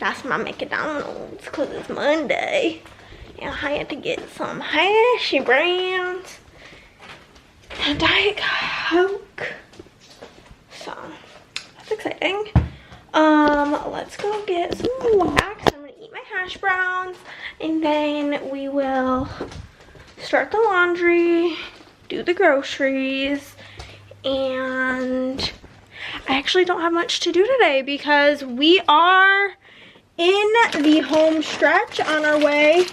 That's my McDonald's because it's Monday. And I had to get some hash browns and Diet Coke. So that's exciting. Let's go get some wax. I'm gonna eat my hash browns and then we will start the laundry, do the groceries, and I actually don't have much to do today because we are in the home stretch on our way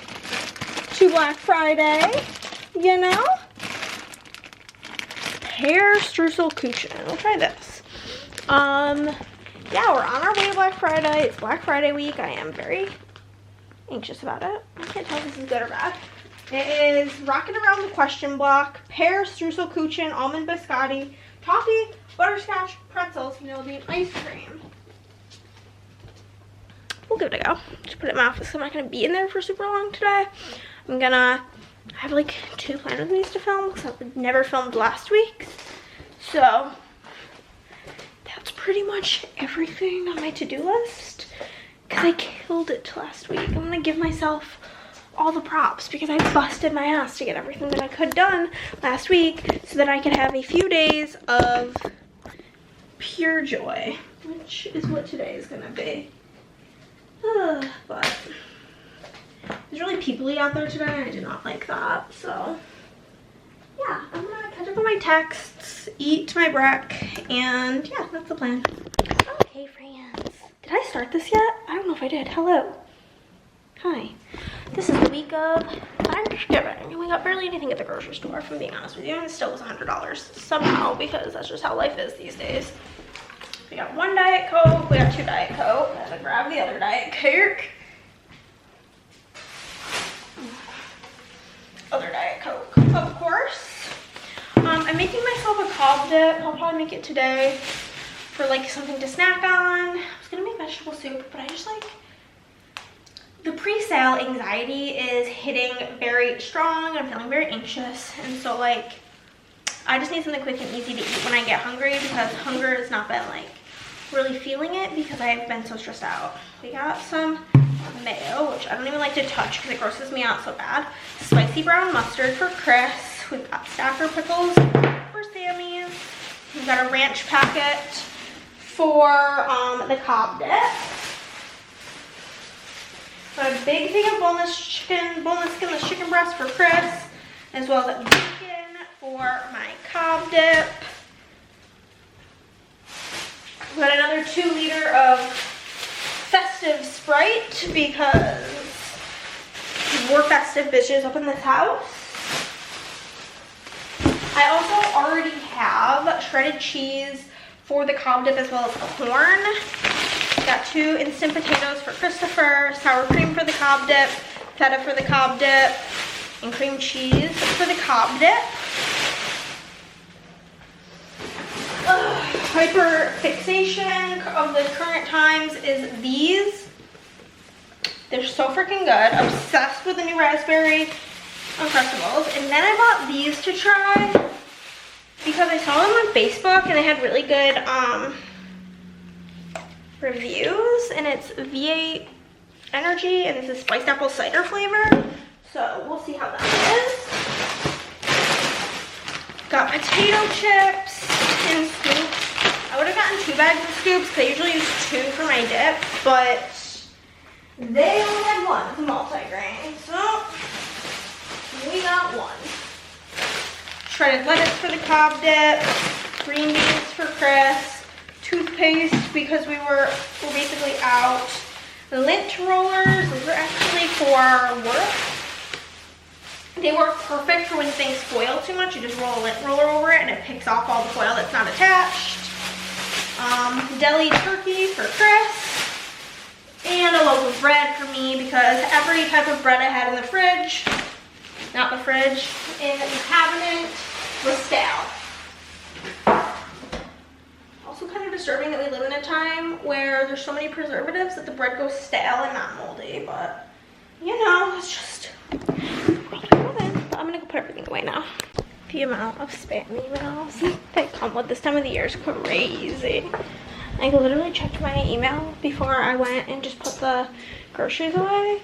to Black Friday, you know? Pear streusel cushion. We'll try this. Yeah, we're on our way to Black Friday. It's Black Friday week. I am very anxious about it. I can't tell if this is good or bad. It is Rockin' Around the Question Block, pear streusel cushion, almond biscotti, toffee, butterscotch, pretzels, Mildew, ice cream. We'll give it a go. Just put it in my office. I'm not going to be in there for super long today. I have like 2 planners these to film because I've never filmed last week. So that's pretty much everything on my to-do list because I killed it last week. I'm going to give myself all the props because I busted my ass to get everything that I could done last week so that I could have a few days of pure joy, which is what today is going to be. But it's really people-y out there today and I do not like that. So yeah, I'm gonna catch up on my texts, eat my brec, and yeah, that's the plan. Okay, friends. Did I start this yet? I don't know if I did. Hello. Hi. This is the week of Thanksgiving, and we got barely anything at the grocery store, if I'm being honest with you, and it still was $100 somehow because that's just how life is these days. We got 1 Diet Coke, we got 2 Diet Coke, and then grab the other Diet Coke. Other Diet Coke, of course. I'm making myself a cob dip. I'll probably make it today for like something to snack on. I was gonna make vegetable soup, but I just like, the pre-sale anxiety is hitting very strong. I'm feeling very anxious, and so like, I just need something quick and easy to eat when I get hungry because hunger has not been like really feeling it because I have been so stressed out. We got some mayo, which I don't even like to touch because it grosses me out so bad. Spicy brown mustard for Chris. We've got Stacker pickles for Sammy. We've got a ranch packet for the cob dip. Got a big thing of boneless skinless chicken breast for Chris, as well as bacon for my cob dip. We've got another 2 liter of festive Sprite because we're festive bitches up in this house. I also already have shredded cheese for the cob dip as well as corn. Got 2 instant potatoes for Christopher, sour cream for the cob dip, feta for the cob dip, and cream cheese for the cob dip. Hyper fixation of the current times is these. They're so freaking good. Obsessed with the new raspberry Uncrustables. And then I bought these to try because I saw them on Facebook and they had really good reviews. And it's V8 Energy and this is spiced apple cider flavor. So we'll see how that is. Got potato chips and scoops. I would have gotten 2 bags of scoops because I usually use 2 for my dip, but they only had 1. It's a multi-grain, so we got 1. Shredded lettuce for the cob dip, green beans for Chris, toothpaste because we were basically out, lint rollers. Those are actually for work. They work perfect for when things foil too much. You just roll a lint roller over it and it picks off all the foil that's not attached. Deli turkey for Chris. And a loaf of bread for me because every type of bread I had in the fridge, not the fridge, in the cabinet was stale. Also kind of disturbing that we live in a time where there's so many preservatives that the bread goes stale and not moldy, but you know, it's just I'm gonna go put everything away now. The amount of spam emails that come with this time of the year is crazy. I literally checked my email before I went and just put the groceries away.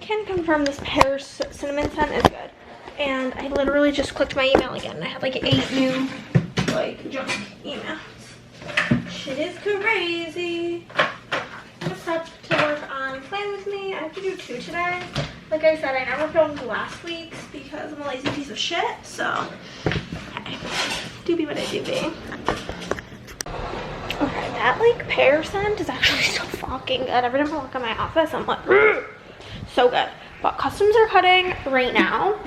Can confirm this pear cinnamon scent is good. And I literally just clicked my email again. I had like 8 new like junk emails. Shit is crazy. I'm gonna prep to work on Plan With Me. I have to do 2 today. Like I said, I never filmed last week's because I'm a lazy piece of shit. So, okay. Do be what I do be. Okay, that like pear scent is actually so fucking good. Every time I walk in my office, I'm like, so good. But customs are cutting right now.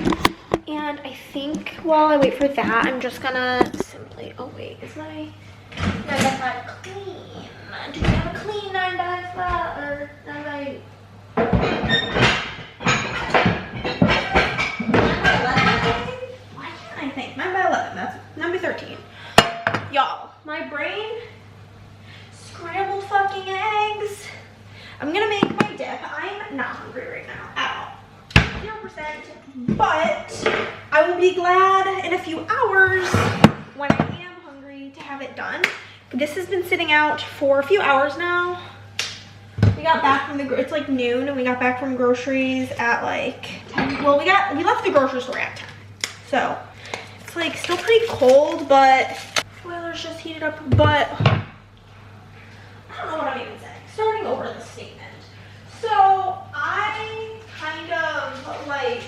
And I think while I wait for that, I'm just gonna simply, oh wait, is my 9x5 clean? Do we have a clean 9x5 or 9x... Why can't I think? 9x11, that's 9x13. Y'all, my brain, scrambled fucking eggs. I'm gonna make my dip. I'm not hungry right now at all. 0%, but I will be glad in a few hours when I am hungry to have it done. This has been sitting out for a few hours now. We got back from it's like noon, and we got back from groceries at like 10. Well, we left the grocery store at 10. So it's like still pretty cold, but boiler's just heated up. But I don't know what I'm even saying. Starting over the statement. So I kind of like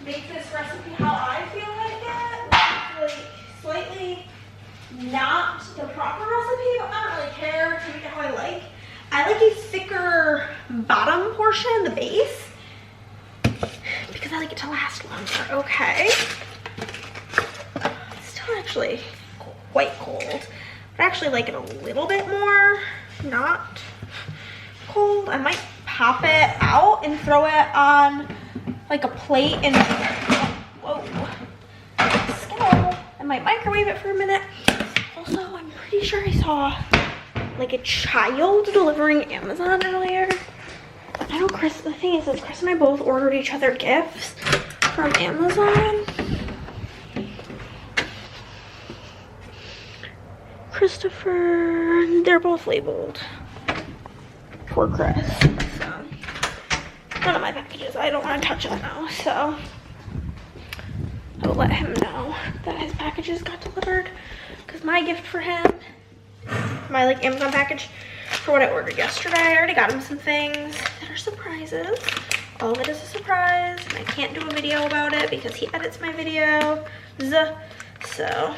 make this recipe how I feel like it, like slightly not the proper recipe, but I don't really care to make it how I like. I like a thicker bottom portion, the base, because I like it to last longer. Okay. It's still actually quite cold. I actually like it a little bit more not cold. I might pop it out and throw it on like a plate and whoa, Skittle. I might microwave it for a minute. Also, I'm pretty sure I saw like a child delivering Amazon earlier. I know Chris, the thing is Chris and I both ordered each other gifts from Amazon. Christopher, they're both labeled for Chris. So, one of my packages, I don't want to touch it now, so I'll let him know that his packages got delivered. Because my gift for him, my like Amazon package for what I ordered yesterday, I already got him some things that are surprises. All of it is a surprise, and I can't do a video about it because he edits my videos. So,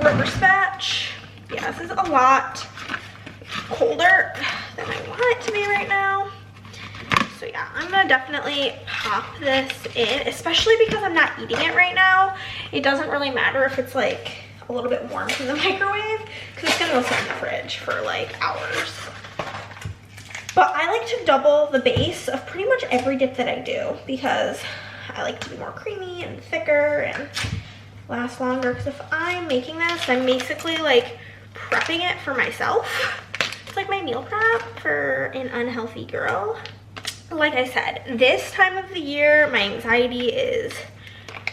rubber spatch. Yeah, this is a lot colder than I want it to be right now. So yeah, I'm gonna definitely pop this in, especially because I'm not eating it right now. It doesn't really matter if it's like a little bit warm from the microwave, because it's gonna go sit in the fridge for like hours. But I like to double the base of pretty much every dip that I do, because I like to be more creamy and thicker and last longer. Because if I'm making this, I'm basically like prepping it for myself. It's like my meal prep for an unhealthy girl. Like I said, this time of the year, my anxiety is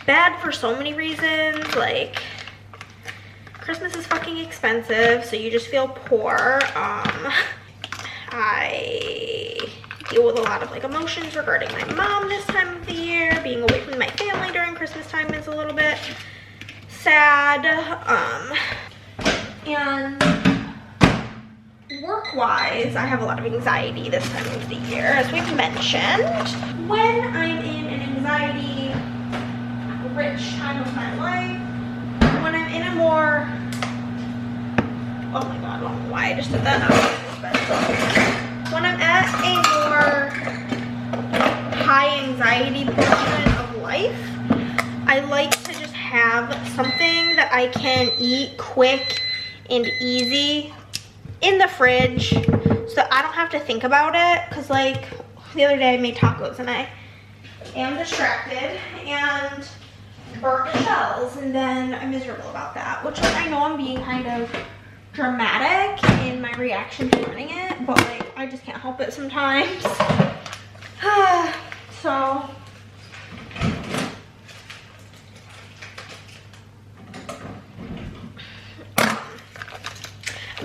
bad for so many reasons. Like, Christmas is fucking expensive, so you just feel poor. I deal with a lot of like emotions regarding my mom this time of the year. Being away from my family during Christmas time is a little bit sad. And work-wise, I have a lot of anxiety this time of the year, as we've mentioned. When I'm in an anxiety-rich time of my life, when I'm in a more, oh my god, I don't know why I just did that. When I'm at a more high anxiety portion of life, I like to just have something that I can eat quick and easy in the fridge so that I don't have to think about it. Because like the other day I made tacos and I am distracted and burnt the shells, and then I'm miserable about that, which like, I know I'm being kind of dramatic in my reaction to doing it, but like I just can't help it sometimes. So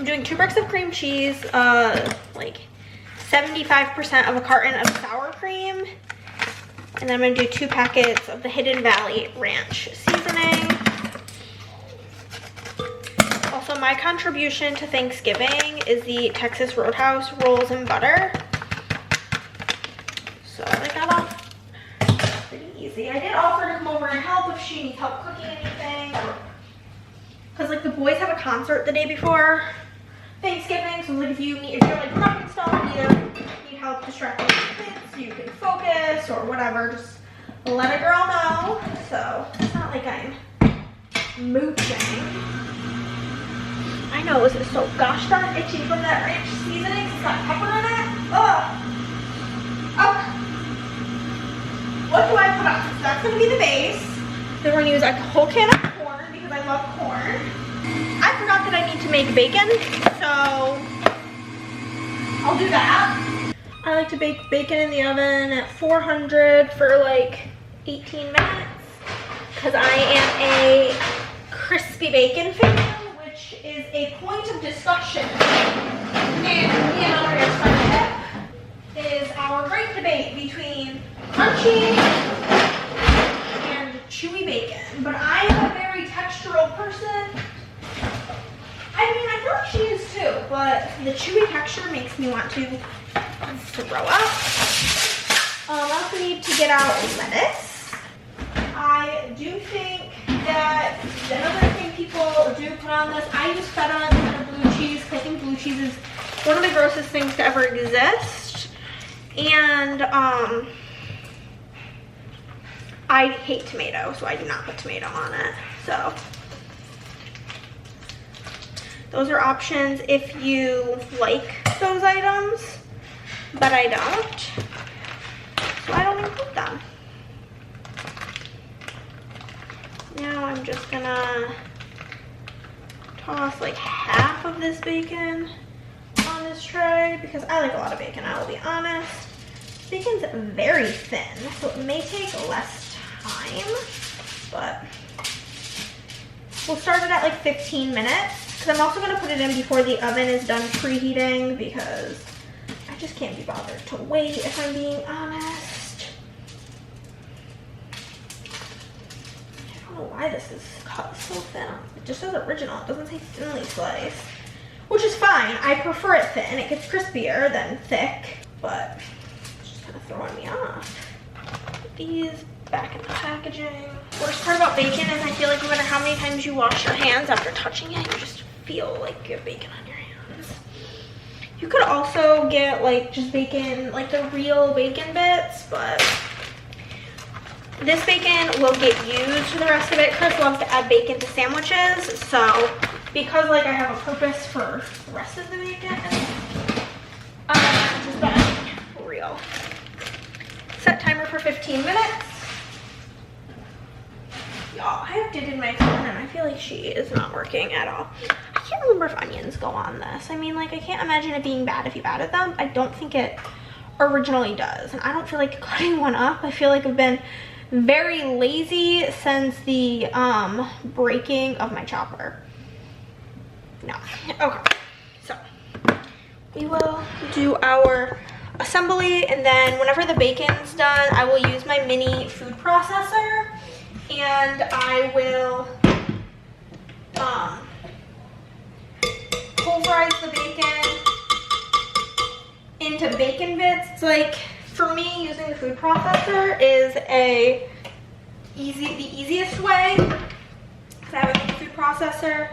I'm doing 2 bricks of cream cheese, like 75% of a carton of sour cream. And then I'm gonna do 2 packets of the Hidden Valley Ranch seasoning. Also, my contribution to Thanksgiving is the Texas Roadhouse rolls and butter. So I got off pretty easy. I did offer to come over and help if she needs help cooking anything. Because like the boys have a concert the day before Thanksgiving, so like if you're like prepping stuff, you need help distracting the kids so you can focus or whatever, just let a girl know. So it's not like I'm mooching. My nose is so gosh darn itchy from that ranch seasoning. It's got pepper in it. Ugh. Okay. What do I put on? So that's gonna be the base. Then we're gonna use a whole can of corn because I love corn. I forgot that I need to make bacon, so I'll do that. I like to bake bacon in the oven at 400 for like 18 minutes because I am a crispy bacon fan, which is a point of discussion. And me and our is our great debate between crunchy and chewy bacon. But I am a very textural person. I mean, I feel like she is too, but the chewy texture makes me want to throw up. I also need to get out lettuce. I do think that another thing people do put on this, I use feta instead of blue cheese because I think blue cheese is one of the grossest things to ever exist. And I hate tomato, so I do not put tomato on it. So those are options if you like those items, but I don't, so I don't include them. Now I'm just gonna toss like half of this bacon on this tray because I like a lot of bacon, I will be honest. Bacon's very thin, so it may take less time, but we'll start it at like 15 minutes. I'm also going to put it in before the oven is done preheating because I just can't be bothered to wait, if I'm being honest. I don't know why this is cut so thin. It just says original. It doesn't say thinly sliced, which is fine. I prefer it thin. It gets crispier than thick, but it's just kind of throwing me off. Put these back in the packaging. Worst part about bacon is I feel like no matter how many times you wash your hands after touching it, you just feel like you have bacon on your hands. You could also get like just bacon, like the real bacon bits, but this bacon will get used for the rest of it. Chris loves to add bacon to sandwiches, so because like I have a purpose for the rest of the bacon, just buying real. Set timer for 15 minutes. Y'all, I updated my phone and I feel like she is not working at all. I can't remember if onions go on this. I mean, like, I can't imagine it being bad if you added them. I don't think it originally does. And I don't feel like cutting one up. I feel like I've been very lazy since the breaking of my chopper. No. Okay. So, we will do our assembly, and then whenever the bacon's done, I will use my mini food processor. And I will pulverize the bacon into bacon bits. It's like, for me, using the food processor is the easiest way. Because I have a mini food processor.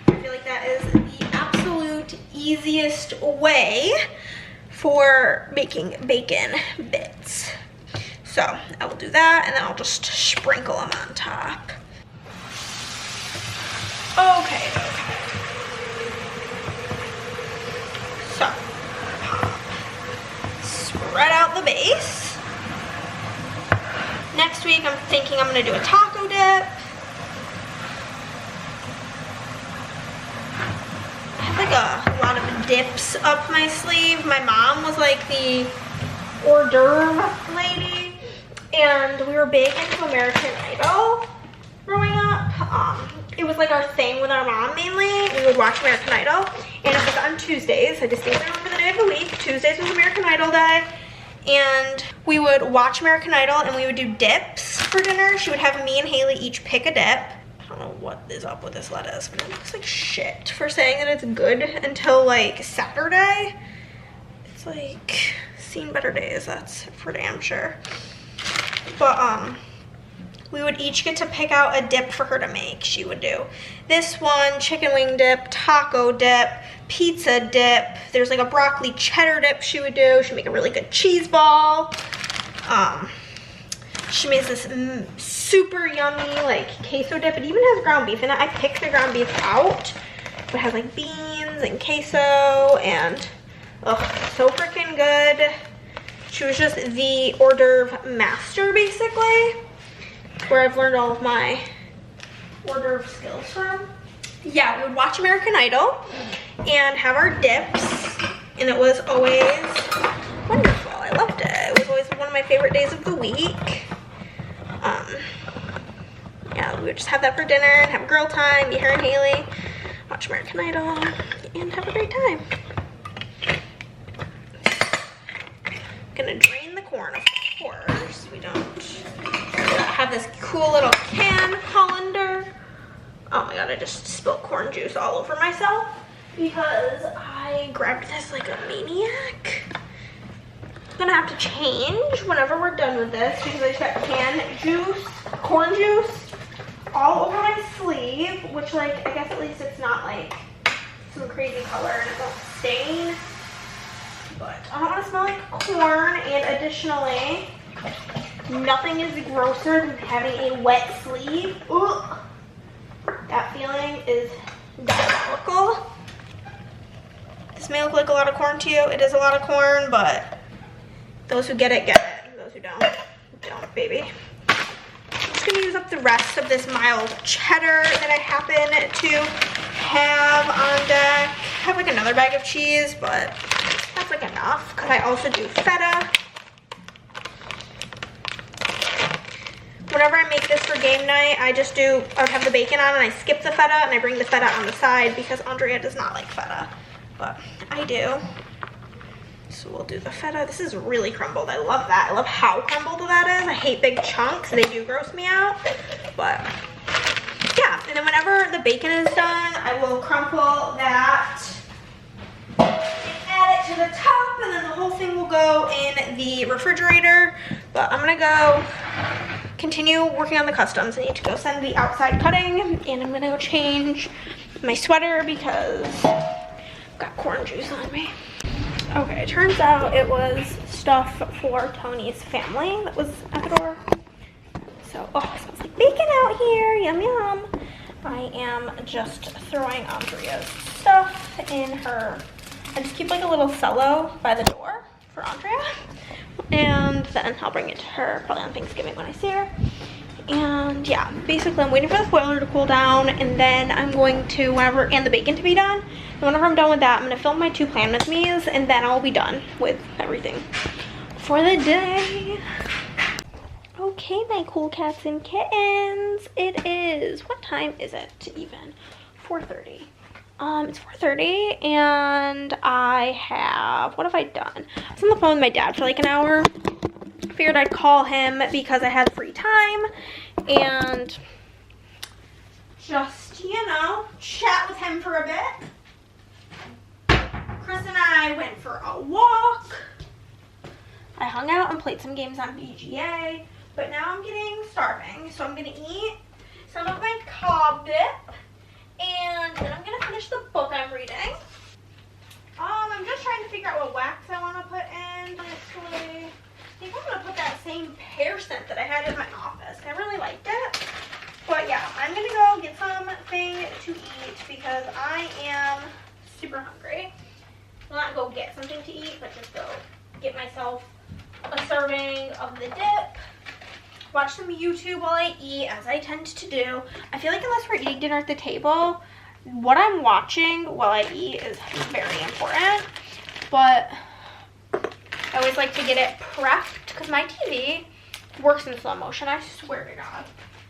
I feel like that is the absolute easiest way for making bacon bits. So I will do that, and then I'll just sprinkle them on top. Okay. So, spread out the base. Next week, I'm thinking I'm gonna do a taco dip. I have like a lot of dips up my sleeve. My mom was like the hors d'oeuvre lady. And we were big into American Idol growing up. it was like our thing with our mom mainly. We would watch American Idol, and it was on Tuesdays. I distinctly remember the day of the week. Tuesdays was American Idol day, and we would watch American Idol, and we would do dips for dinner. She would have me and Haley each pick a dip. I don't know what is up with this lettuce, but it looks like shit for saying that it's good until like Saturday. It's like seen better days, that's for damn sure. But we would each get to pick out a dip for her to make. She would do this one, chicken wing dip, taco dip, pizza dip. There's like a broccoli cheddar dip she would do. She'd make a really good cheese ball. She makes this super yummy like queso dip. It even has ground beef in it. I picked the ground beef out. It has like beans and queso and so freaking good. She was just the hors d'oeuvre master basically, where I've learned all of my hors d'oeuvre skills from. Yeah, we would watch American Idol and have our dips, and it was always wonderful. I loved it. It was always one of my favorite days of the week. Yeah, we would just have that for dinner and have girl time, me, her, and Haley, watch American Idol, and have a great time. Gonna drain the corn, of course. We don't have this cool little can colander. Oh my god, I just spilled corn juice all over myself because I grabbed this like a maniac. I'm gonna have to change whenever we're done with this because I just got corn juice all over my sleeve, which like, I guess at least it's not like some crazy color and it won't stain. But I don't want to smell like corn, and additionally, nothing is grosser than having a wet sleeve. Ugh. That feeling is diabolical. This may look like a lot of corn to you. It is a lot of corn, but those who get it, get it. Those who don't, baby. I'm just going to use up the rest of this mild cheddar that I happen to have on deck. I have like another bag of cheese, but that's like enough because I also do feta. Whenever I make this for game night, I would have the bacon on and I skip the feta and I bring the feta on the side because Andrea does not like feta, but I do. So we'll do the feta. This is really crumbled. I love that. I love how crumbled that is. I hate big chunks. They do gross me out, but yeah. And then whenever the bacon is done, I will crumple that and add it to the top, and then the whole thing will go in the refrigerator. But I'm gonna go continue working on the customs. I need to go send the outside cutting, and I'm gonna go change my sweater because I've got corn juice on me. Okay, it turns out it was stuff for Tony's family that was at the door. So, oh, it smells like bacon out here, yum yum. I am just throwing Andrea's stuff in her. I just keep like a little cello by the door for Andrea. And then I'll bring it to her probably on Thanksgiving when I see her. And yeah, basically I'm waiting for the boiler to cool down, and then I'm going to, and the bacon to be done. And whenever I'm done with that, I'm gonna film my 2 Plan With Me's, and then I'll be done with everything for the day. Okay, my cool cats and kittens. It is, what time is it even? 4:30. It's 4:30, and what have I done? I was on the phone with my dad for like an hour. Figured I'd call him because I had free time and just, you know, chat with him for a bit. Chris and I went for a walk. I hung out and played some games on BGA, but now I'm getting starving, so I'm gonna eat some of my cob dip, and then I'm gonna finish the book I'm reading. I'm just trying to figure out what wax I want to put in. Honestly, I think I'm gonna put that same pear scent that I had in my office. I really liked it. But yeah, I'm gonna go get something to eat because I am super hungry. Well, not go get something to eat, but just go get myself a serving of the dip. Watch some YouTube while I eat, as I tend to do. I feel like unless we're eating dinner at the table, what I'm watching while I eat is very important. But I always like to get it prepped because my TV works in slow motion, I swear to God.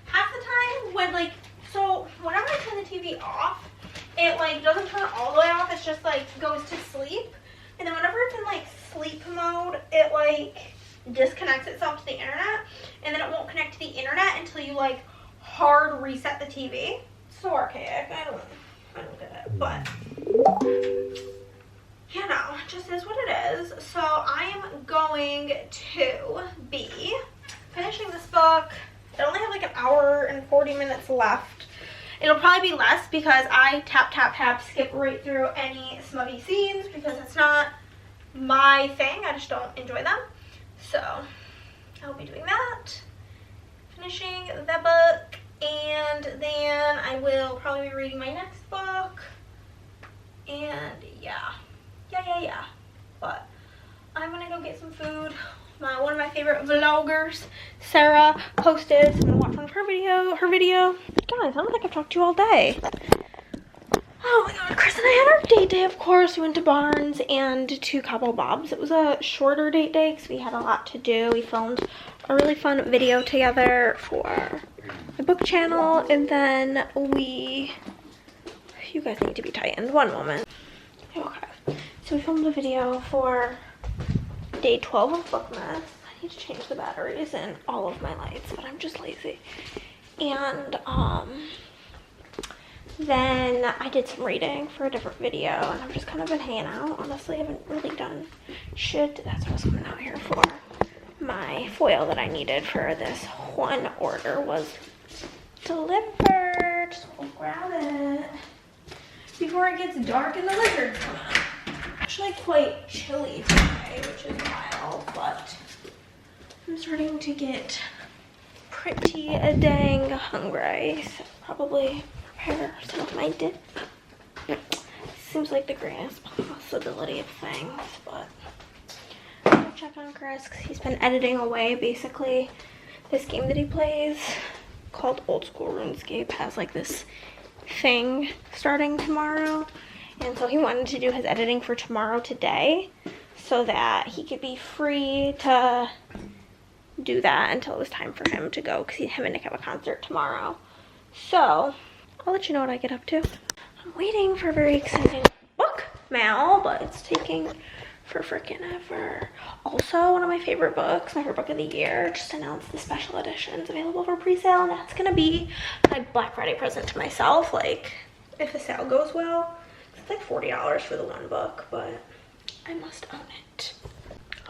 Half the time when like So whenever I turn the TV off, it like doesn't turn all the way off. It's just like goes to sleep. And then whenever it's in like sleep mode, it like disconnects itself to the internet. And then it won't connect to the internet until you like hard reset the TV. So archaic. I don't get it. But you know, it just is what it is. So I am going to be finishing this book. I only have like an hour and 40 minutes left. It'll probably be less because I tap, skip right through any smutty scenes because it's not my thing. I just don't enjoy them. So I'll be doing that, finishing the book, and then I will probably be reading my next book. And yeah. But I'm gonna go get some food. One of my favorite vloggers, Sarah, posted. So I'm gonna watch one of her video. Guys, I don't think I've talked to you all day. Oh my god, Chris and I had our date day, of course. We went to Barnes and to Cabo Bob's. It was a shorter date day because we had a lot to do. We filmed a really fun video together for my book channel, and then you guys need to be tightened. One moment. Okay, so we filmed a video for day 12 of Bookmas. I need to change the batteries in all of my lights, but I'm just lazy. And then I did some reading for a different video, and I've just kind of been hanging out. Honestly, I haven't really done shit. That's what I was coming out here for. My foil that I needed for this one order was delivered. So we'll grab it before it gets dark and the lizards come out. Actually quite chilly today, which is wild, but I'm starting to get pretty dang hungry, so probably prepare some of my dip. Seems like the greatest possibility of things, but I'll check on Chris because he's been editing away. Basically, this game that he plays called Old School RuneScape has like this thing starting tomorrow, and so he wanted to do his editing for tomorrow today so that he could be free to do that until it was time for him to go, because him and Nick have a concert tomorrow. So I'll let you know what I get up to. I'm waiting for a very exciting book mail, but it's taking for freaking ever. Also, one of my favorite books, my favorite book of the year, just announced the special editions available for pre-sale, and that's gonna be my Black Friday present to myself, like if the sale goes well. It's like $40 for the one book, but I must own it.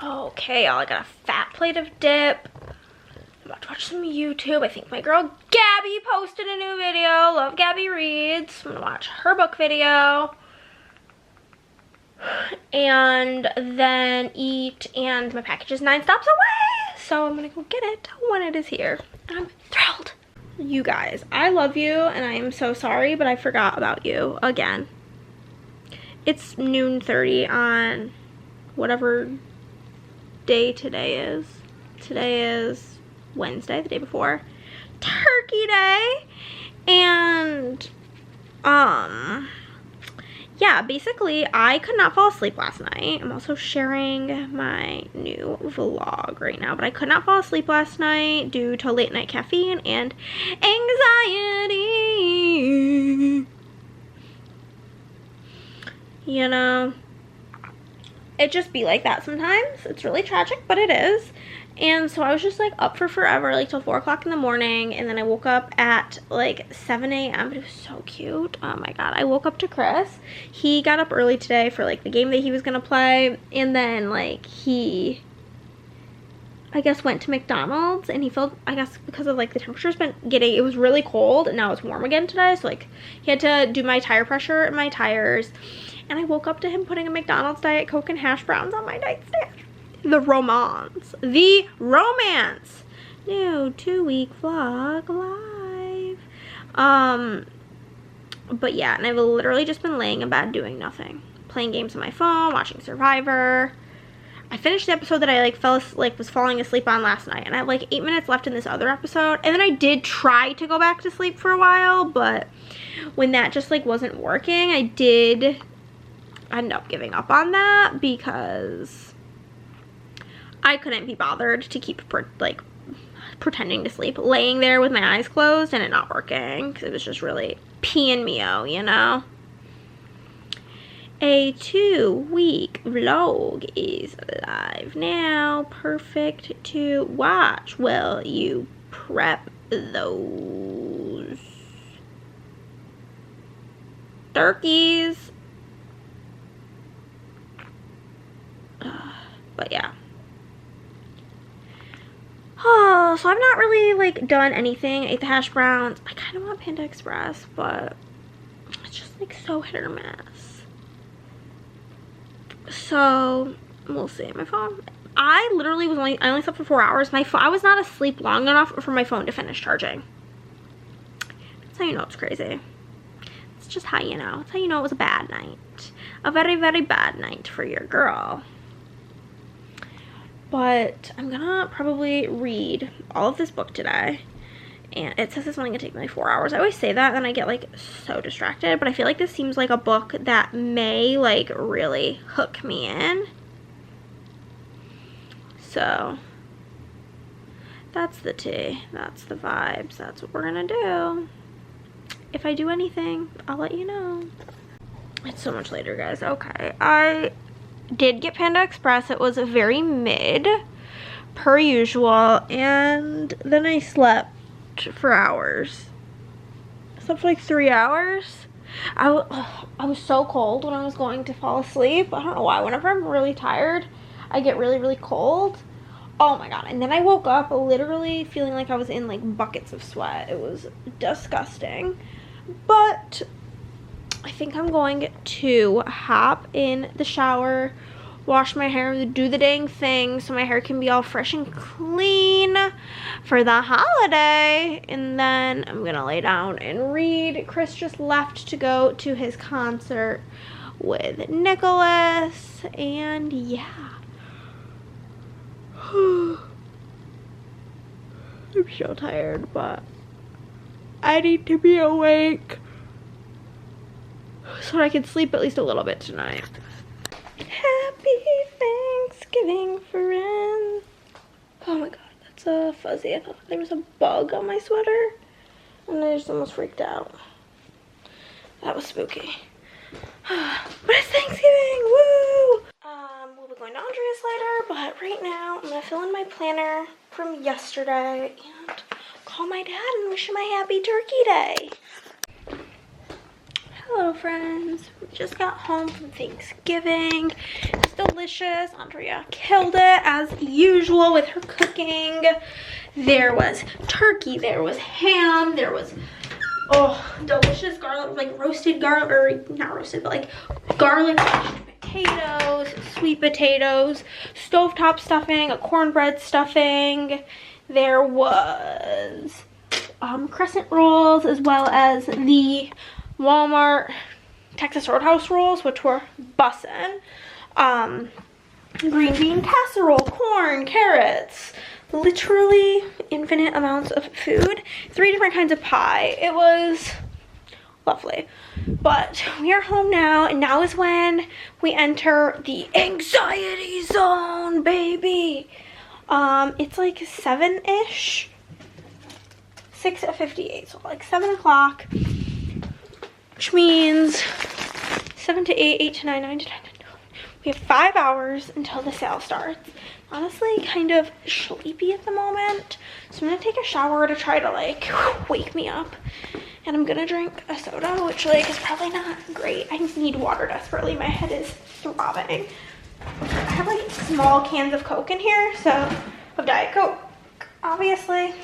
Okay, y'all, I got a fat plate of dip. I'm about to watch some YouTube. I think my girl Gabby posted a new video. Love Gabby Reads. I'm gonna watch her book video and then eat, and my package is 9 stops away, so I'm gonna go get it when it is here. I'm thrilled. You guys, I love you, and I am so sorry, but I forgot about you again. It's noon 30 on whatever day today is. Today is Wednesday, the day before Turkey Day. And yeah, basically I could not fall asleep last night. I'm also sharing my new vlog right now, but I could not fall asleep last night due to late night caffeine and anxiety. You know, it just be like that sometimes. It's really tragic, but it is. And so I was just like up for forever, like till 4 o'clock in the morning, and then I woke up at like 7 a.m. But it was so cute. Oh my god. I woke up to Chris. He got up early today for like the game that he was gonna play, and then like he, I guess, went to McDonald's, and he felt, I guess because of like the temperature's been getting, it was really cold and now it's warm again today, so like he had to do my tire pressure in my tires, and I woke up to him putting a McDonald's Diet Coke and hash browns on my nightstand. The romance. The romance. New 2-week vlog live. But yeah, and I've literally just been laying in bed doing nothing. Playing games on my phone, watching Survivor. I finished the episode that I was falling asleep on last night, and I have like 8 minutes left in this other episode. And then I did try to go back to sleep for a while, but when that just like wasn't working, I did end up giving up on that because I couldn't be bothered to keep like pretending to sleep, laying there with my eyes closed and it not working because it was just really peeing me out, you know. A 2-week vlog is live now. Perfect to watch while you prep those turkeys. But yeah. Oh, so I've not really like done anything. Ate the hash browns. I kind of want Panda Express, but it's just like so hit or miss. So we'll see. My phone. I only slept for 4 hours. My phone. I was not asleep long enough for my phone to finish charging. That's how you know it's crazy. It's just how you know. It's how you know it was a bad night. A very, very bad night for your girl. But I'm gonna probably read all of this book today. And it says it's only gonna take me like 4 hours. I always say that and I get like so distracted. But I feel like this seems like a book that may like really hook me in. So that's the tea. That's the vibes. That's what we're gonna do. If I do anything, I'll let you know. It's so much later, guys. Okay. I did get Panda Express. It was very mid per usual, and then I slept for hours. I slept for like 3 hours. I was so cold when I was going to fall asleep. I don't know why. Whenever I'm really tired, I get really, really cold. Oh my god. And then I woke up literally feeling like I was in like buckets of sweat. It was disgusting. But I think I'm going to hop in the shower, wash my hair, do the dang thing so my hair can be all fresh and clean for the holiday. And then I'm gonna lay down and read. Chris just left to go to his concert with Nicholas, and yeah. I'm so tired, but I need to be awake so I can sleep at least a little bit tonight. Happy Thanksgiving, friends. Oh my god, that's a fuzzy. I thought there was a bug on my sweater and I just almost freaked out. That was spooky. But it's Thanksgiving, woo! We'll be going to Andrea's later, but right now I'm gonna fill in my planner from yesterday and call my dad and wish him a happy turkey day. Hello, friends. We just got home from Thanksgiving. It's delicious. Andrea killed it as usual with her cooking. There was turkey, there was ham, there was delicious garlic, like roasted garlic, or not roasted, but like garlic mashed potatoes, sweet potatoes, stovetop stuffing, a cornbread stuffing. There was crescent rolls, as well as the Walmart Texas Roadhouse rolls, which were bussin'. Green bean casserole, corn, carrots, literally infinite amounts of food. 3 different kinds of pie. It was lovely. But we are home now, and now is when we enter the anxiety zone, baby. It's like 7-ish. 6:58, so like 7 o'clock. Which means 7 to 8, 8 to 9, 9 to 10. We have 5 hours until the sale starts. Honestly, kind of sleepy at the moment. So I'm gonna take a shower to try to like wake me up. And I'm gonna drink a soda, which like is probably not great. I just need water desperately. My head is throbbing. I have like small cans of Coke in here, so of Diet Coke, obviously.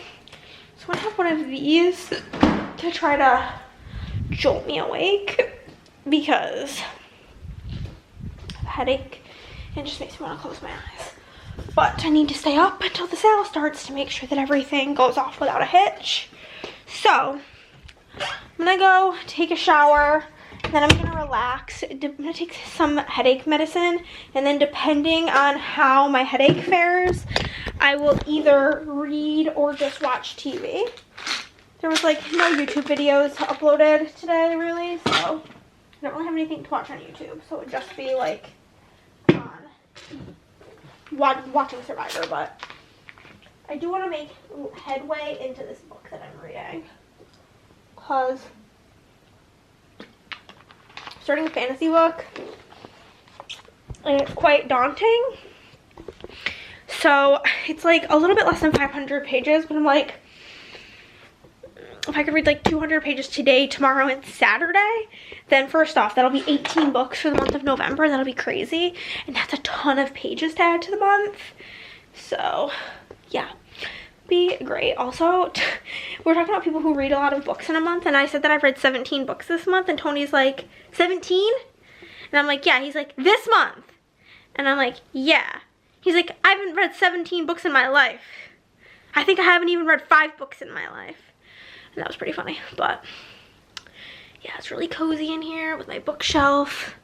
So I'm gonna have one of these to try to jolt me awake because I have a headache and it just makes me want to close my eyes. But I need to stay up until the sale starts to make sure that everything goes off without a hitch. So I'm gonna go take a shower, and then I'm gonna relax. I'm gonna take some headache medicine, and then depending on how my headache fares, I will either read or just watch TV. There was like no YouTube videos uploaded today really, so I don't really have anything to watch on YouTube, so it would just be like on watching Survivor. But I do want to make headway into this book that I'm reading. Because starting a fantasy book, and it's quite daunting. So it's like a little bit less than 500 pages, but I'm like, if I could read like 200 pages today, tomorrow, and Saturday, then first off, that'll be 18 books for the month of November. That'll be crazy. And that's a ton of pages to add to the month. So yeah, be great. Also, we're talking about people who read a lot of books in a month, and I said that I've read 17 books this month, and Tony's like, 17? And I'm like, yeah. He's like, this month? And I'm like, yeah. He's like, I haven't read 17 books in my life. I think I haven't even read 5 books in my life. And that was pretty funny, but yeah, it's really cozy in here with my bookshelf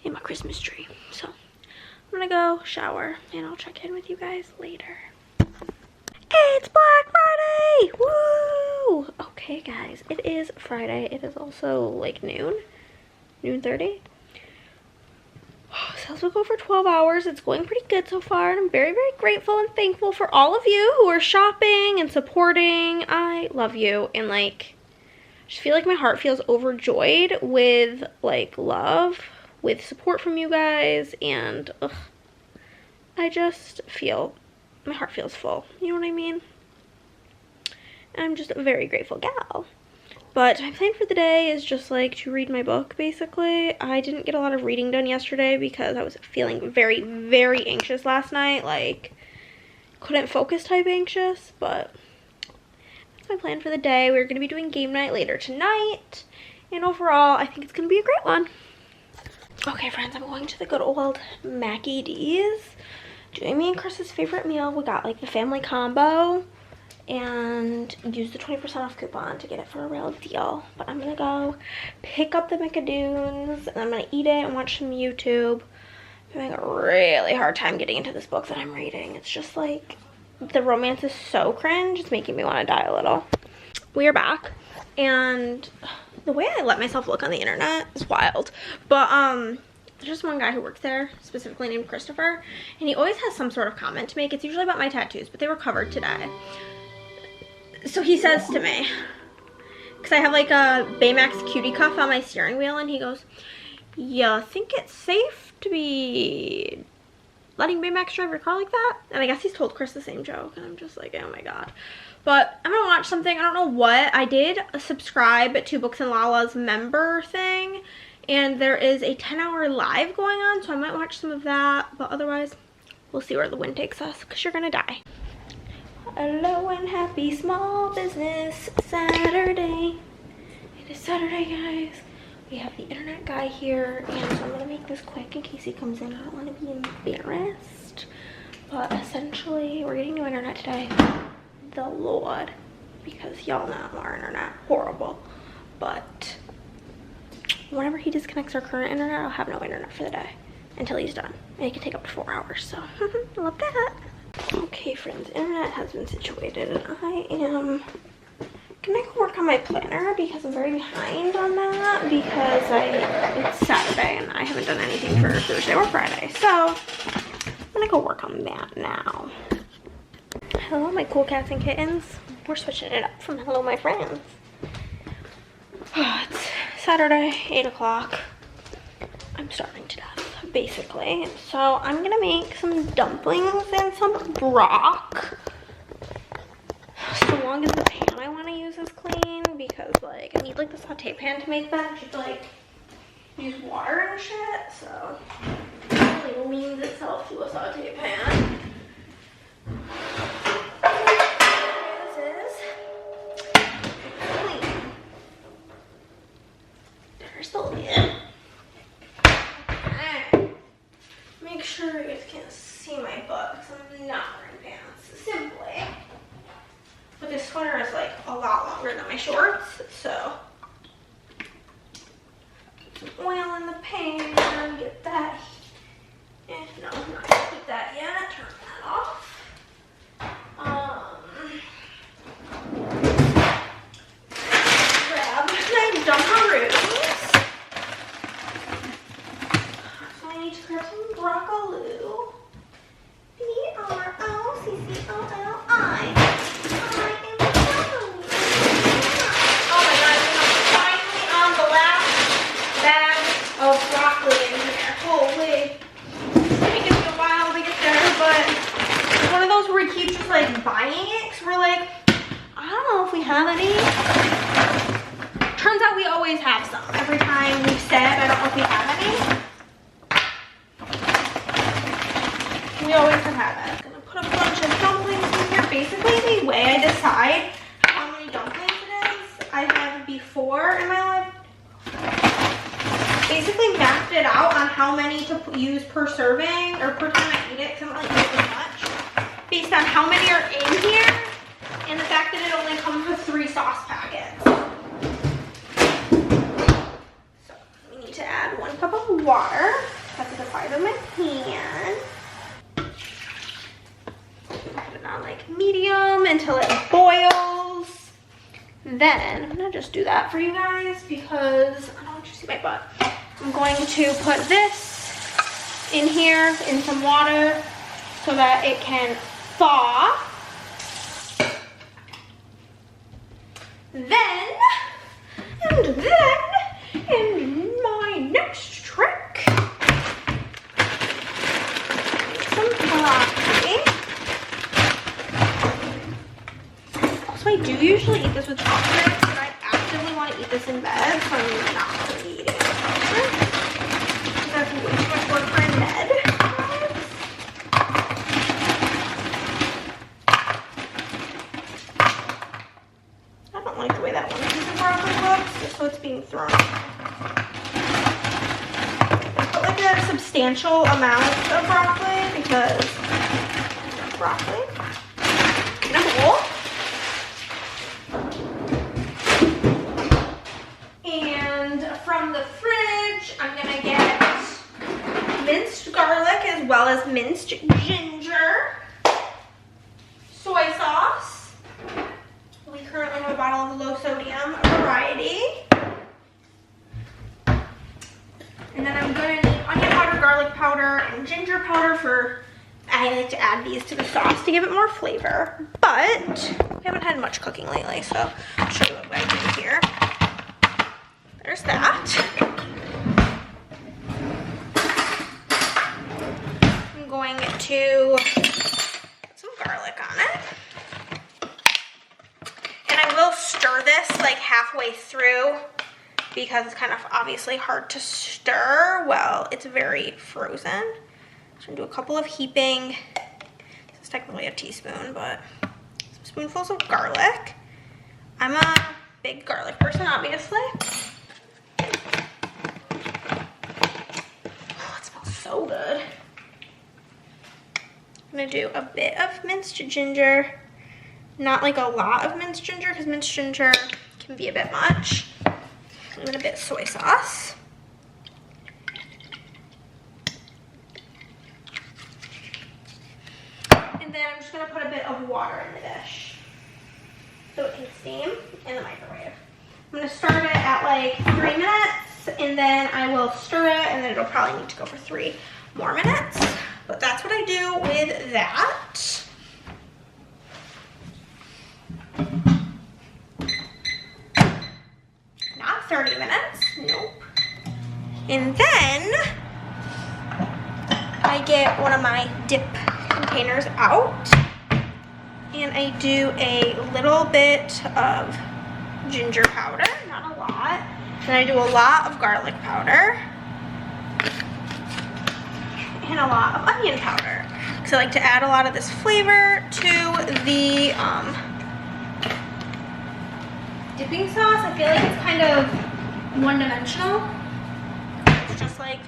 and my Christmas tree. So I'm gonna go shower and I'll check in with you guys later. It's Black Friday! Woo! Okay guys, it is Friday. It is also like noon 30. Sales will go for 12 hours. It's going pretty good so far, and I'm very, very grateful and thankful for all of you who are shopping and supporting. I love you, and like, I just feel like my heart feels overjoyed with like love, with support from you guys, and I just feel, my heart feels full. You know what I mean? I'm just a very grateful gal. But my plan for the day is just like to read my book, basically. I didn't get a lot of reading done yesterday because I was feeling very, very anxious last night. Like, couldn't focus type anxious, but that's my plan for the day. We're going to be doing game night later tonight. And overall, I think it's going to be a great one. Okay, friends, I'm going to the good old Mackie D's. Doing me and Chris's favorite meal. We got like the family combo. And use the 20% off coupon to get it for a real deal. But I'm gonna go pick up the Macarons and I'm gonna eat it and watch some YouTube. I'm having a really hard time getting into this book that I'm reading. It's just like, the romance is so cringe, it's making me want to die a little. We are back, and the way I let myself look on the internet is wild. But there's just one guy who works there, specifically named Christopher, and he always has some sort of comment to make. It's usually about my tattoos, but they were covered today. So he says to me, because I have like a Baymax cutie cuff on my steering wheel, and he goes, "You think it's safe to be letting Baymax drive your car like that?" And I guess he's told Chris the same joke, and I'm just like, oh my god. But I'm gonna watch something, I don't know what. I did subscribe to Books and Lala's member thing, and there is a 10-hour live going on, so I might watch some of that, but otherwise, we'll see where the wind takes us, because you're gonna die. Hello and happy small business Saturday. It is Saturday, guys. We have the internet guy here, and so I'm gonna make this quick in case he comes in. I don't want to be embarrassed, but essentially we're getting new internet today. The Lord, because y'all know our internet horrible. But whenever he disconnects our current internet, I'll have no internet for the day until he's done, and it can take up to 4 hours. So love that. Okay, friends, internet has been situated, and I am gonna go work on my planner because I'm very behind on that because it's Saturday and I haven't done anything for Thursday or Friday. So I'm gonna go work on that now. Hello, my cool cats and kittens. We're switching it up from hello, my friends. Oh, it's Saturday, 8 o'clock. I'm starving to death, basically. So I'm gonna make some dumplings and some broth. So long as the pan I want to use is clean, because like I need like the saute pan to make that. I have to like use water and shit, so it really leans itself to a saute pan. This is clean. There's the lid. Make sure you guys can't see my butt because I'm not wearing pants. Simply. But this sweater is like a lot longer than my shorts, so oil in the pan, get that. No, I'm not gonna put that yet. Turn that off. Grab my Dunkaroos. So I need to grab some broccoli. B-R-O-C-C-O-L-I. obviously it's gonna take a while to get there, but it's one of those where we keep just like buying it because we're like, I don't know if we have any. Turns out we always have some. Every time we've said, I don't know if we have any, we always have it. I'm gonna put a bunch of dumplings in here. Basically, the way I decide how many dumplings it is, I have before in my life basically mapped it out on how many to use per serving or per time I eat it, because I don't really eat as much, based on how many are in here and the fact that it only comes with 3 sauce packets. So we need to add 1 cup of water. That's the size of my pan. Put it on like medium until it boils. Then I'm gonna just do that for you guys because I don't want you to see my butt. I'm going to put this in here in some water so that it can thaw. Then, in my next trick, some broccoli. Also, I do usually eat this with chopsticks, but I actively want to eat this in bed, so I'm not going to be eating it with chopsticks. That's way too much work for in bed. I don't like the way that one piece of broccoli looks, just so it's being thrown. Put like a substantial amount of broccoli because broccoli in a bowl. And from the fridge, I'm gonna get minced garlic as well as minced ginger, soy sauce. We currently have a bottle of low sodium variety. And then I'm gonna need onion powder, garlic powder, and ginger powder for, I like to add these to the sauce to give it more flavor. But we haven't had much cooking lately, so I'll show you what I do here. There's that. I'm going to put some garlic on it. And I will stir this like halfway through because it's kind of obviously hard to stir while it's very frozen. So I'm gonna do a couple of heaping, this is technically a teaspoon, but some spoonfuls of garlic. I'm a big garlic person, obviously. So good. I'm gonna do a bit of minced ginger, not like a lot of minced ginger because minced ginger can be a bit much. And a bit of soy sauce. And then I'm just gonna put a bit of water in the dish so it can steam in the microwave. I'm gonna start it at like 3 minutes and then I will stir it and then it'll probably need to go for 3 more minutes. But that's what I do with that. Not 30 minutes, nope. And then I get one of my dip containers out and I do a little bit of ginger powder, not a lot. Then I do a lot of garlic powder and a lot of onion powder. So I like to add a lot of this flavor to the dipping sauce. I feel like it's kind of one-dimensional. It's just like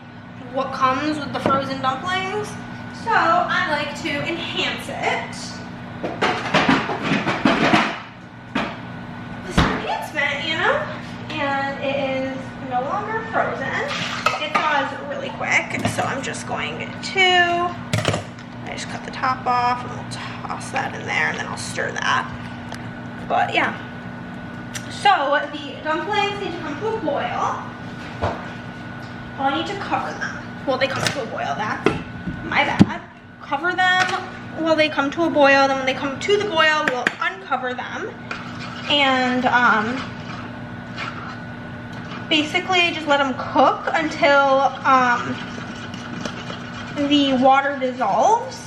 what comes with the frozen dumplings. So I like to enhance it. This enhancement, you know? And it is no longer frozen. It thaws really quick, so I'm just going to, I just cut the top off and we'll toss that in there and then I'll stir that. But yeah. So the dumplings need to come to a boil. Well, I need to cover them. Well, they come to a boil, that's my bad. Cover them while they come to a boil, then when they come to the boil, we'll uncover them. And basically just let them cook until the water dissolves,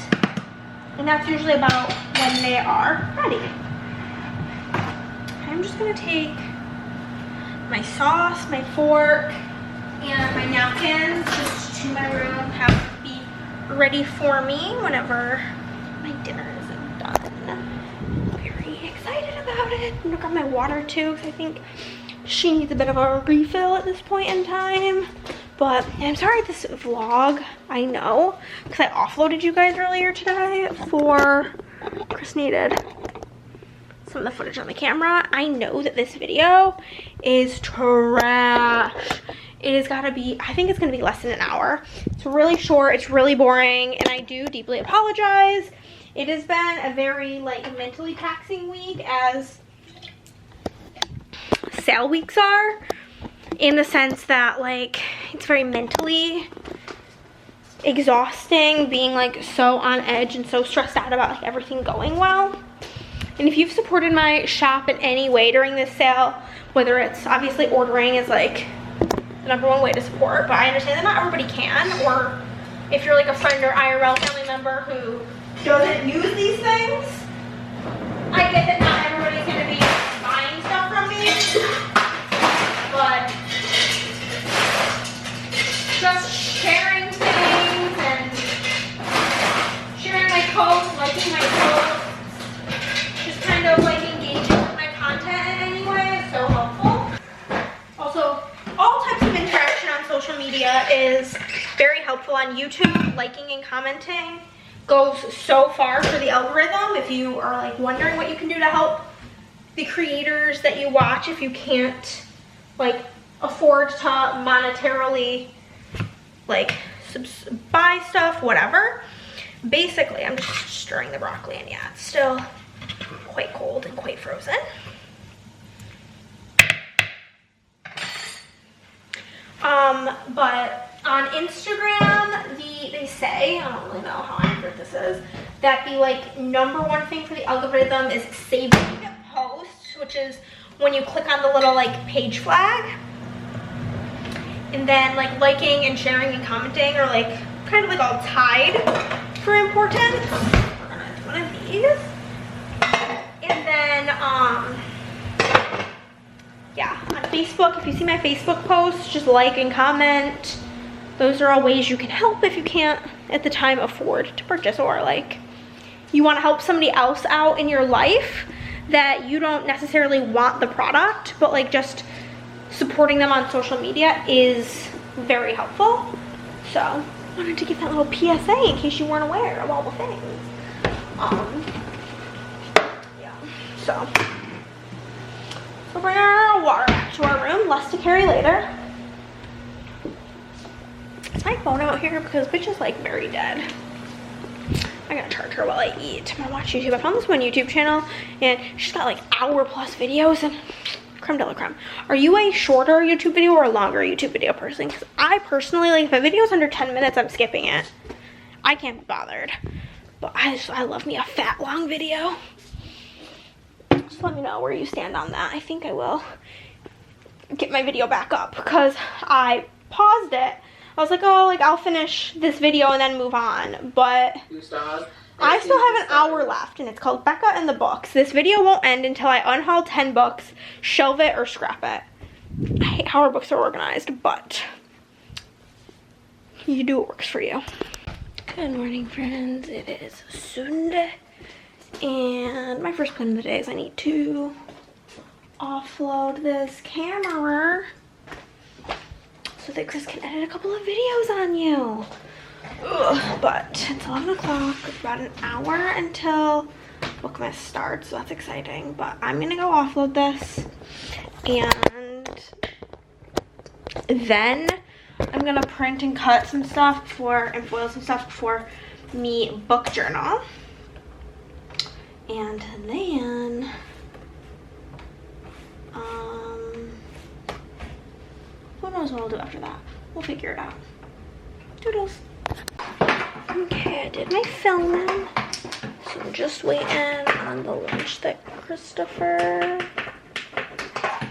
and that's usually about when they are ready. I'm just gonna take my sauce, my fork, and my napkins just to my room, have it be ready for me whenever my dinner is done. I'm very excited about it. I'm gonna grab my water too, because I think she needs a bit of a refill at this point in time. But I'm sorry this vlog, I know, because I offloaded you guys earlier today for Chris needed some of the footage on the camera. I know that this video is trash. It has got to be, I think it's going to be less than an hour. It's really short, it's really boring, and I do deeply apologize. It has been a very like mentally taxing week, as sale weeks are, in the sense that like it's very mentally exhausting being like so on edge and so stressed out about like everything going well. And if you've supported my shop in any way during this sale, whether it's obviously ordering is like the #1 way to support, but I understand that not everybody can, or if you're like a friend or IRL family member who doesn't use these things, I get that not everybody's gonna be buying stuff from me, but just sharing things and sharing my posts, liking my posts, just kind of like engaging with my content in any way is so helpful. Also, all types of interaction on social media is very helpful on YouTube. Liking and commenting goes so far for the algorithm. If you are like wondering what you can do to help the creators that you watch, if you can't like afford to monetarily like buy stuff, whatever. Basically, I'm just stirring the broccoli, and yeah, it's still quite cold and quite frozen. But on Instagram, they say, I don't really know how accurate this is, that the like #1 thing for the algorithm is saving posts, which is when you click on the little like page flag, and then like liking and sharing and commenting are like kind of like all tied for importance. We're gonna do one of these, and then yeah, on Facebook, if you see my Facebook posts, just like and comment. Those are all ways you can help if you can't at the time afford to purchase, or like you want to help somebody else out in your life that you don't necessarily want the product, but like just supporting them on social media is very helpful. So I wanted to give that little PSA in case you weren't aware of all the things. Yeah, so we'll bring our water back to our room, less to carry later. Is my phone out here? Because bitch is like very dead. I gotta charge her while I eat. I'm gonna watch YouTube. I found this one YouTube channel, and she's got like hour-plus videos, and creme de la creme. Are you a shorter YouTube video or a longer YouTube video person? Because I personally, like, if a video's under 10 minutes, I'm skipping it. I can't be bothered. But I love me a fat, long video. Just let me know where you stand on that. I think I will get my video back up, because I paused it. I was like, oh, like, I'll finish this video and then move on. But I still have an hour left, and it's called Becca and the Books. This video won't end until I unhaul 10 books, shelve it, or scrap it. I hate how our books are organized, but you do what works for you. Good morning, friends. It is Sunday, and my first plan of the day is I need to offload this camera so that Chris can edit a couple of videos on you. Ugh, but it's 11 o'clock, about an hour until Bookmas starts, so that's exciting. But I'm gonna go offload this, and then I'm gonna print and cut some stuff and foil some stuff before me book journal. And then who knows what I'll do after that. We'll figure it out. Doodles. Okay, I did my filming, so I'm just waiting on the lunch that Christopher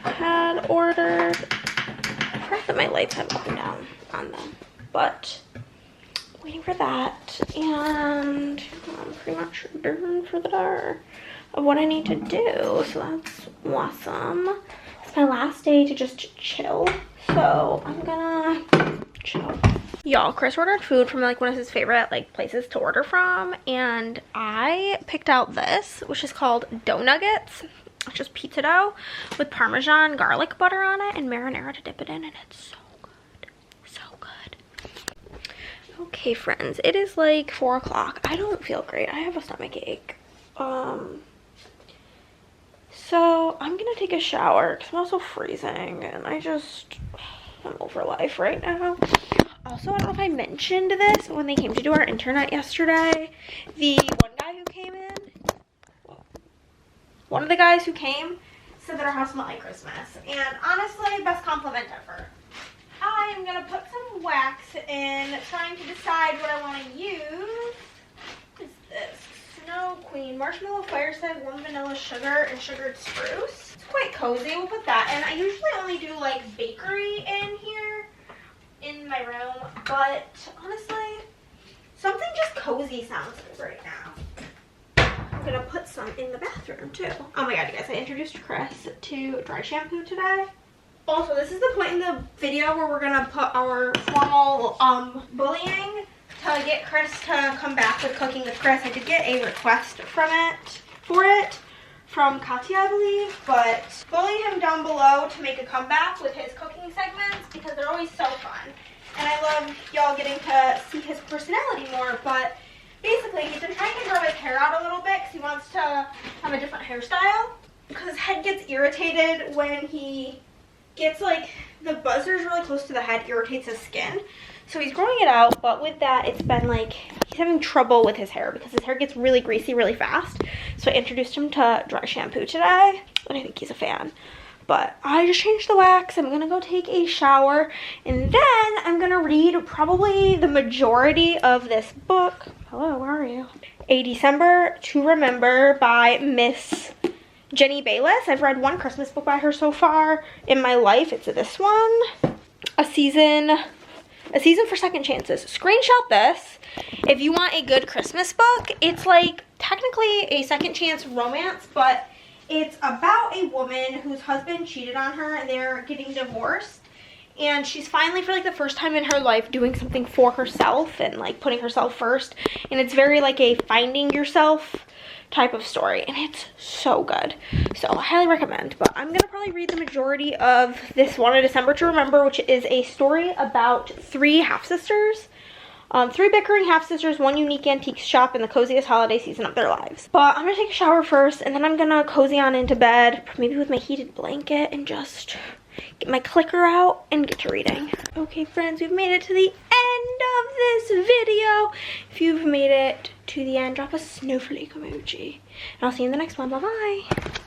had ordered. I forgot that my lights have up and down on them, but waiting for that, and I'm pretty much done for the day of what I need to do, so that's awesome. It's my last day to just chill, so I'm gonna chill. Y'all, Chris ordered food from like one of his favorite like places to order from, and I picked out this, which is called dough nuggets. It's just pizza dough with Parmesan garlic butter on it and marinara to dip it in, and it's so good. So good. Okay, friends, it is like 4 o'clock. I don't feel great. I have a stomach ache. So I'm gonna take a shower because I'm also freezing, and I'm over life right now. Also, I don't know if I mentioned this when they came to do our internet yesterday. The one of the guys who came said that our house smelled like Christmas. And honestly, best compliment ever. I am gonna put some wax in, trying to decide what I want to use. What is this? Snow Queen, marshmallow, fireside, warm vanilla sugar, and sugared spruce. It's quite cozy. We'll put that in. I usually only do like bakery in here in my room, but honestly, something just cozy sounds good right now. I'm gonna put some in the bathroom too. Oh my god, you guys, I introduced Chris to dry shampoo today. Also, this is the point in the video where we're gonna put our formal bullying to get Chris to come back with Cooking with Chris. I did get a request for it from Katya, I believe, but bully him down below to make a comeback with his cooking segments because they're always so fun. And I love y'all getting to see his personality more, but basically he's been trying to grow his hair out a little bit because he wants to have a different hairstyle because his head gets irritated when he gets like the buzzers really close to the head, irritates his skin. So he's growing it out, but with that it's been like he's having trouble with his hair because his hair gets really greasy really fast. So I introduced him to dry shampoo today, and I think he's a fan. But I just changed the wax. I'm gonna go take a shower, and then I'm gonna read probably the majority of this book. Hello, where are you? A December to Remember by Miss Jenny Bayless. I've read one Christmas book by her so far in my life. It's this one. A Season for Second Chances. Screenshot this if you want a good Christmas book. It's like technically a second chance romance, but it's about a woman whose husband cheated on her and they're getting divorced. And she's finally, for like the first time in her life, doing something for herself and like putting herself first. And it's very like a finding yourself type of story, and it's so good. So I highly recommend. But I'm gonna probably read the majority of this one, A December to Remember, which is a story about three half-sisters. Three bickering half-sisters, one unique antique shop in the coziest holiday season of their lives. But I'm gonna take a shower first, and then I'm gonna cozy on into bed, maybe with my heated blanket, and just get my clicker out and get to reading. Okay, friends, we've made it to the end of this video. If you've made it to the end, drop a snowflake emoji. And I'll see you in the next one. Bye-bye.